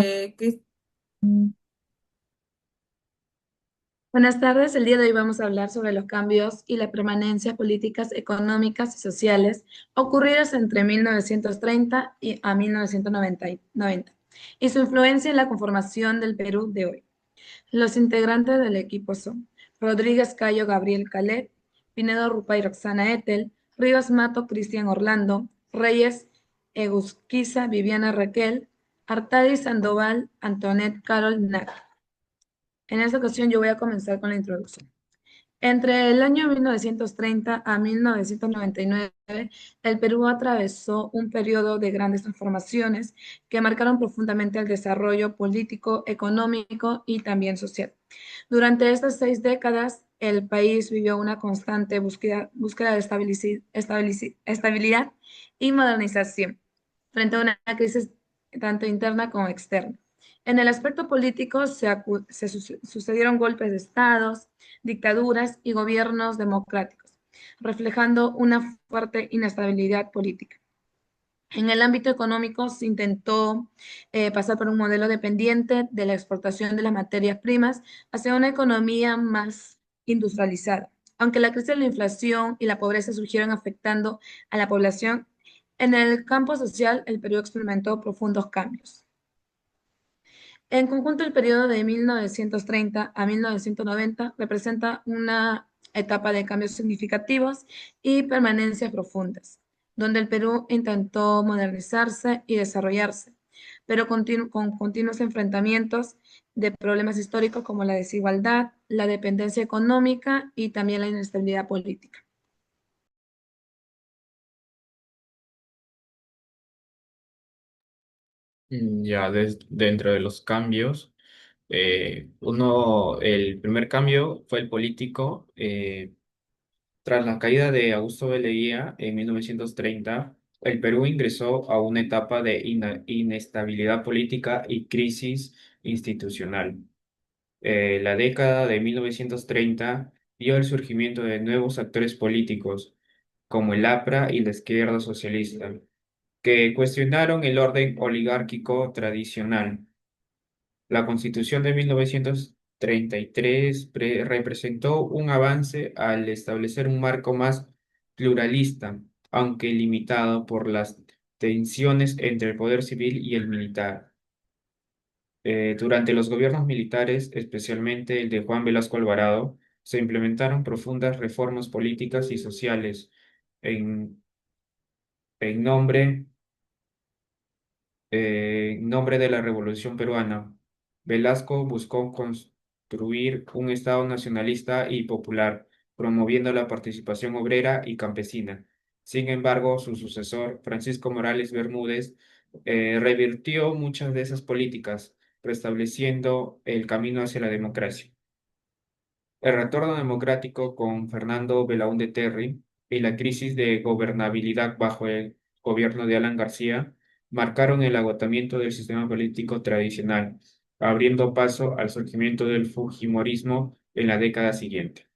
¿Qué? Buenas tardes, el día de hoy vamos a hablar sobre los cambios y las permanencias políticas, económicas y sociales ocurridas entre 1930 a 1990 y su influencia en la conformación del Perú de hoy. Los integrantes del equipo son Rodríguez Cayo Gabriel Calet, Pinedo Rupay Roxana Etel, Rivas Mato Cristian Orlando, Reyes Egusquiza Viviana Raquel, Artadi Sandoval Antonet Carol Nac. En esta ocasión yo voy a comenzar con la introducción. Entre el año 1930 a 1999, el Perú atravesó un periodo de grandes transformaciones que marcaron profundamente el desarrollo político, económico y también social. Durante estas 6 décadas, el país vivió una constante búsqueda de estabilidad y modernización frente a una crisis tanto interna como externa. En el aspecto político se sucedieron golpes de estados, dictaduras y gobiernos democráticos, reflejando una fuerte inestabilidad política. En el ámbito económico se intentó pasar por un modelo dependiente de la exportación de las materias primas hacia una economía más industrializada. Aunque la crisis de la inflación y la pobreza surgieron afectando a la población, en el campo social el Perú experimentó profundos cambios. En conjunto, el periodo de 1930 a 1990 representa una etapa de cambios significativos y permanencias profundas, donde el Perú intentó modernizarse y desarrollarse, pero con continuos enfrentamientos de problemas históricos como la desigualdad, la dependencia económica y también la inestabilidad política. Ya dentro de los cambios, el primer cambio fue el político. Tras la caída de Augusto B. Leguía en 1930, el Perú ingresó a una etapa de inestabilidad política y crisis institucional. La década de 1930 vio el surgimiento de nuevos actores políticos, como el APRA y la izquierda socialista, que cuestionaron el orden oligárquico tradicional. La Constitución de 1933 representó un avance al establecer un marco más pluralista, aunque limitado por las tensiones entre el poder civil y el militar. Durante los gobiernos militares, especialmente el de Juan Velasco Alvarado, se implementaron profundas reformas políticas y sociales en, en nombre en nombre de la Revolución Peruana. Velasco buscó construir un Estado nacionalista y popular, promoviendo la participación obrera y campesina. Sin embargo, su sucesor, Francisco Morales Bermúdez, revirtió muchas de esas políticas, restableciendo el camino hacia la democracia. El retorno democrático con Fernando Belaúnde Terry y la crisis de gobernabilidad bajo el gobierno de Alan García marcaron el agotamiento del sistema político tradicional, abriendo paso al surgimiento del fujimorismo en la década siguiente.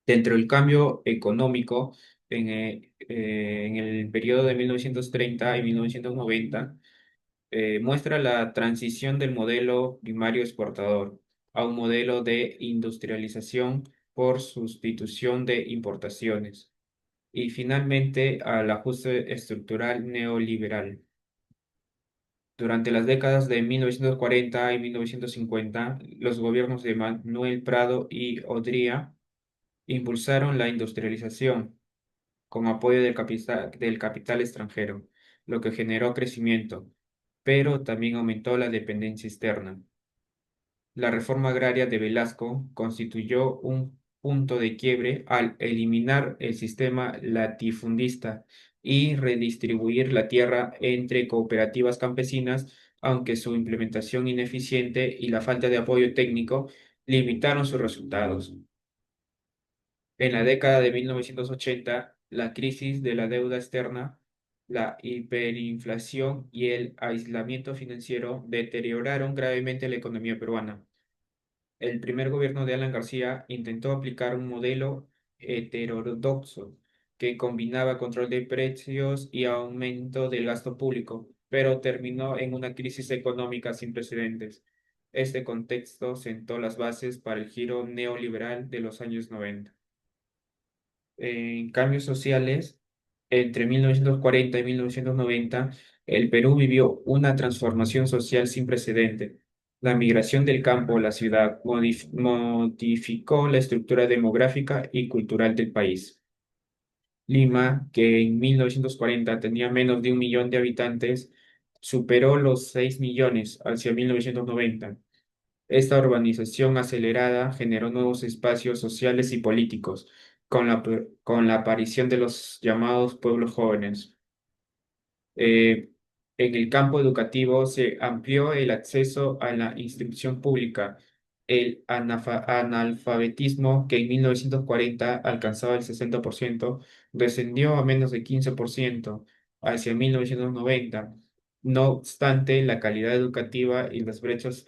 Dentro del cambio económico, en el periodo de 1930 y 1990, muestra la transición del modelo primario exportador a un modelo de industrialización por sustitución de importaciones y finalmente al ajuste estructural neoliberal. Durante las décadas de 1940 y 1950, los gobiernos de Manuel Prado y Odría impulsaron la industrialización con apoyo del capital extranjero, lo que generó crecimiento, pero también aumentó la dependencia externa. La reforma agraria de Velasco constituyó un punto de quiebre al eliminar el sistema latifundista y redistribuir la tierra entre cooperativas campesinas, aunque su implementación ineficiente y la falta de apoyo técnico limitaron sus resultados. En la década de 1980, la crisis de la deuda externa, la hiperinflación y el aislamiento financiero deterioraron gravemente la economía peruana. El primer gobierno de Alan García intentó aplicar un modelo heterodoxo que combinaba control de precios y aumento del gasto público, pero terminó en una crisis económica sin precedentes. Este contexto sentó las bases para el giro neoliberal de los años 90. En cambios sociales, entre 1940 y 1990, el Perú vivió una transformación social sin precedente. La migración del campo a la ciudad modificó la estructura demográfica y cultural del país. Lima, que en 1940 tenía menos de 1 millón de habitantes, superó los 6 millones hacia 1990. Esta urbanización acelerada generó nuevos espacios sociales y políticos, con la aparición de los llamados pueblos jóvenes. Eh, en el campo educativo se amplió el acceso a la instrucción pública. El analfabetismo, que en 1940 alcanzaba el 60%, descendió a menos de 15% hacia 1990. No obstante, la calidad educativa y las brechas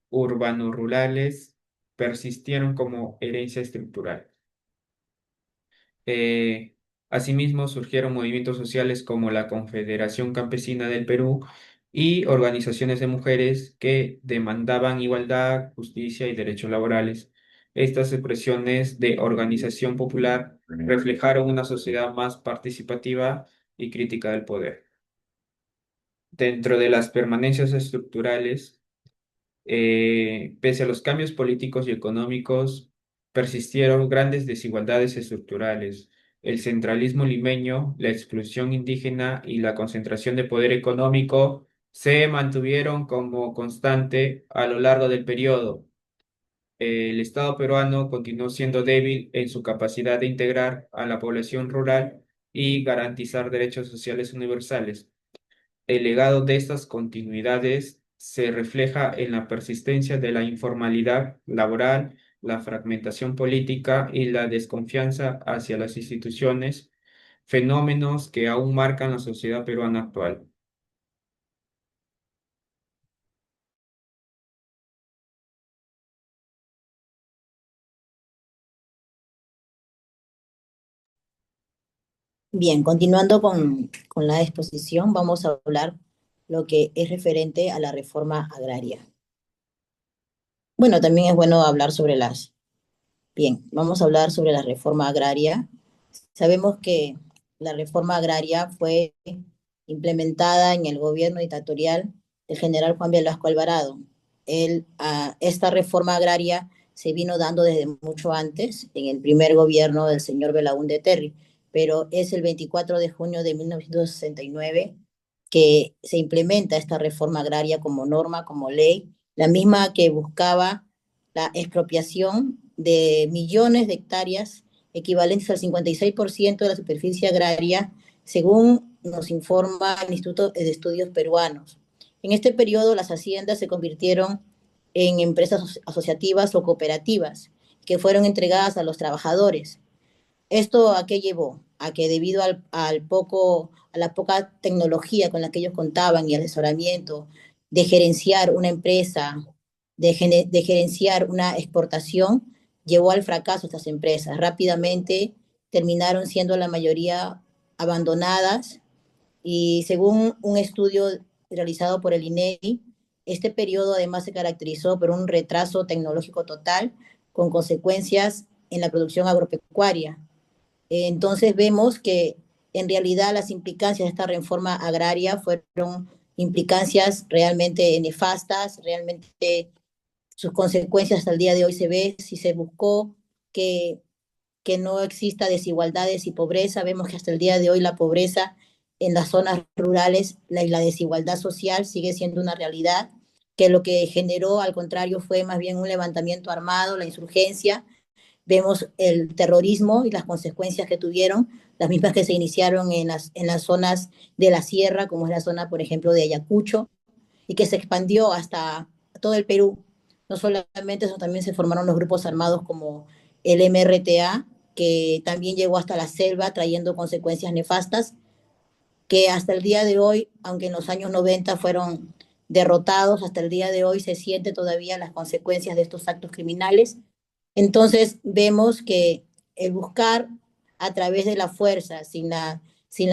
urbano-rurales persistieron como herencia estructural. Eh, Asimismo, surgieron movimientos sociales como la Confederación Campesina del Perú y organizaciones de mujeres que demandaban igualdad, justicia y derechos laborales. Estas expresiones de organización popular reflejaron una sociedad más participativa y crítica del poder. Dentro de las permanencias estructurales, pese a los cambios políticos y económicos, persistieron grandes desigualdades estructurales. El centralismo limeño, la exclusión indígena y la concentración de poder económico se mantuvieron como constante a lo largo del periodo. El Estado peruano continuó siendo débil en su capacidad de integrar a la población rural y garantizar derechos sociales universales. El legado de estas continuidades se refleja en la persistencia de la informalidad laboral, la fragmentación política y la desconfianza hacia las instituciones, fenómenos que aún marcan la sociedad peruana actual. Bien, continuando con la exposición, vamos a hablar lo que es referente a la reforma agraria. Bueno, también es bueno hablar sobre Bien, vamos a hablar sobre la reforma agraria. Sabemos que la reforma agraria fue implementada en el gobierno dictatorial del general Juan Velasco Alvarado. Esta reforma agraria se vino dando desde mucho antes, en el primer gobierno del señor Belaúnde Terry, pero es el 24 de junio de 1969 que se implementa esta reforma agraria como norma, como ley, la misma que buscaba la expropiación de millones de hectáreas, equivalentes al 56% de la superficie agraria, según nos informa el Instituto de Estudios Peruanos. En este periodo, las haciendas se convirtieron en empresas asociativas o cooperativas que fueron entregadas a los trabajadores. ¿Esto a qué llevó? A que debido a la poca tecnología con la que ellos contaban y el asesoramiento de gerenciar una empresa, de gerenciar una exportación, llevó al fracaso estas empresas. Rápidamente terminaron siendo la mayoría abandonadas y según un estudio realizado por el INEGI, este periodo además se caracterizó por un retraso tecnológico total con consecuencias en la producción agropecuaria. Entonces vemos que en realidad las implicancias de esta reforma agraria fueron implicancias realmente nefastas, realmente sus consecuencias hasta el día de hoy se ve, si se buscó que, que no exista desigualdades y pobreza, vemos que hasta el día de hoy la pobreza en las zonas rurales, la desigualdad social sigue siendo una realidad, que lo que generó al contrario fue más bien un levantamiento armado, la insurgencia. Vemos el terrorismo y las consecuencias que tuvieron, las mismas que se iniciaron en las zonas de la sierra, como es la zona, por ejemplo, de Ayacucho, y que se expandió hasta todo el Perú. No solamente eso, también se formaron los grupos armados como el MRTA, que también llegó hasta la selva trayendo consecuencias nefastas, que hasta el día de hoy, aunque en los años 90 fueron derrotados, hasta el día de hoy se siente todavía las consecuencias de estos actos criminales. Entonces vemos que el buscar a través de la fuerza, sin la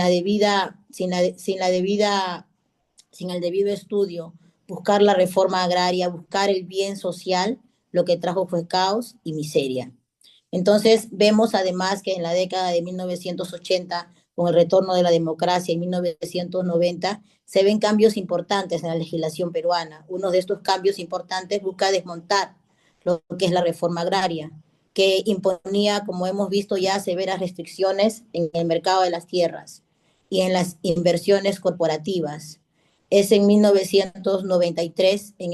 debida sin el debido estudio, buscar la reforma agraria, buscar el bien social, lo que trajo fue caos y miseria. Entonces, vemos además que en la década de 1980, con el retorno de la democracia en 1990, se ven cambios importantes en la legislación peruana. Uno de estos cambios importantes busca desmontar lo que es la reforma agraria, que imponía, como hemos visto ya, severas restricciones en el mercado de las tierras y en las inversiones corporativas. Es en 1993, en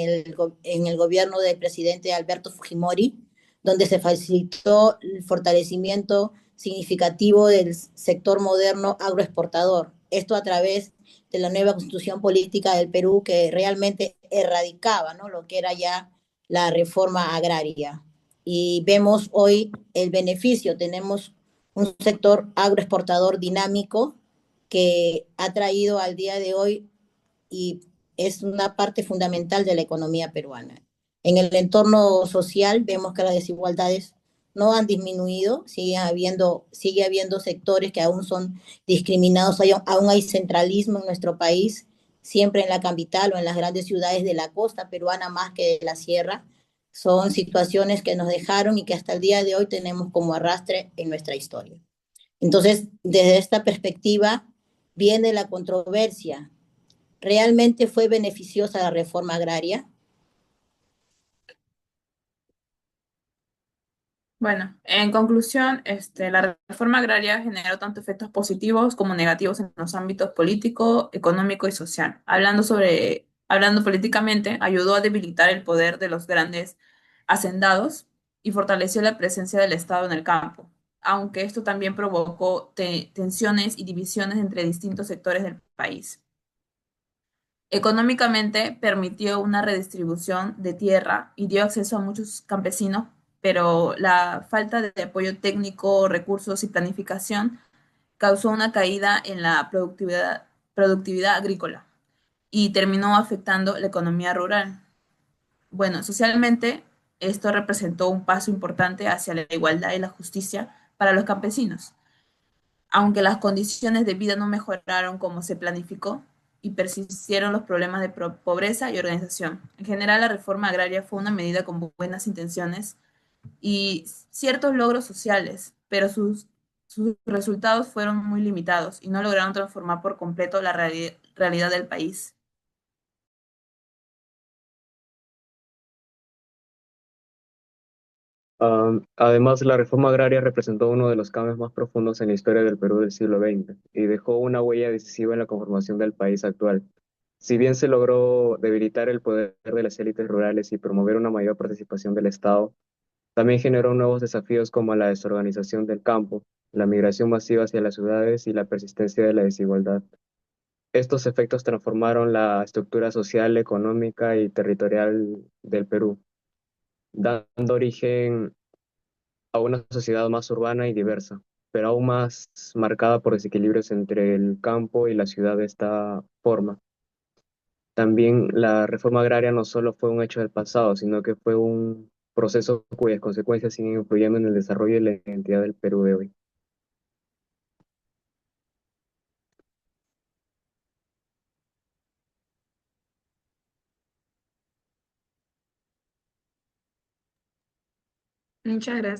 el gobierno del presidente Alberto Fujimori, donde se facilitó el fortalecimiento significativo del sector moderno agroexportador. Esto a través de la nueva constitución política del Perú que realmente erradicaba, ¿no?, lo que era ya la reforma agraria. Y vemos hoy el beneficio. Tenemos un sector agroexportador dinámico que ha traído al día de hoy y es una parte fundamental de la economía peruana. En el entorno social vemos que las desigualdades no han disminuido, sigue habiendo sectores que aún son discriminados, aún hay centralismo en nuestro país, siempre en la capital o en las grandes ciudades de la costa peruana más que de la sierra. Son situaciones que nos dejaron y que hasta el día de hoy tenemos como arrastre en nuestra historia. Entonces, desde esta perspectiva viene la controversia. ¿Realmente fue beneficiosa la reforma agraria? Bueno, en conclusión, la reforma agraria generó tanto efectos positivos como negativos en los ámbitos político, económico y social. Hablando políticamente, ayudó a debilitar el poder de los grandes hacendados y fortaleció la presencia del Estado en el campo, aunque esto también provocó tensiones y divisiones entre distintos sectores del país. Económicamente permitió una redistribución de tierra y dio acceso a muchos campesinos, pero la falta de apoyo técnico, recursos y planificación causó una caída en la productividad agrícola y terminó afectando la economía rural. Bueno, socialmente esto representó un paso importante hacia la igualdad y la justicia para los campesinos, aunque las condiciones de vida no mejoraron como se planificó y persistieron los problemas de pobreza y organización. En general, la reforma agraria fue una medida con buenas intenciones y ciertos logros sociales, pero sus resultados fueron muy limitados y no lograron transformar por completo la realidad del país. Además, la reforma agraria representó uno de los cambios más profundos en la historia del Perú del siglo XX y dejó una huella decisiva en la conformación del país actual. Si bien se logró debilitar el poder de las élites rurales y promover una mayor participación del Estado, también generó nuevos desafíos como la desorganización del campo, la migración masiva hacia las ciudades y la persistencia de la desigualdad. Estos efectos transformaron la estructura social, económica y territorial del Perú, dando origen a una sociedad más urbana y diversa, pero aún más marcada por desequilibrios entre el campo y la ciudad de esta forma. También la reforma agraria no solo fue un hecho del pasado, sino que fue un proceso cuyas consecuencias siguen influyendo en el desarrollo y la identidad del Perú de hoy. Muchas gracias.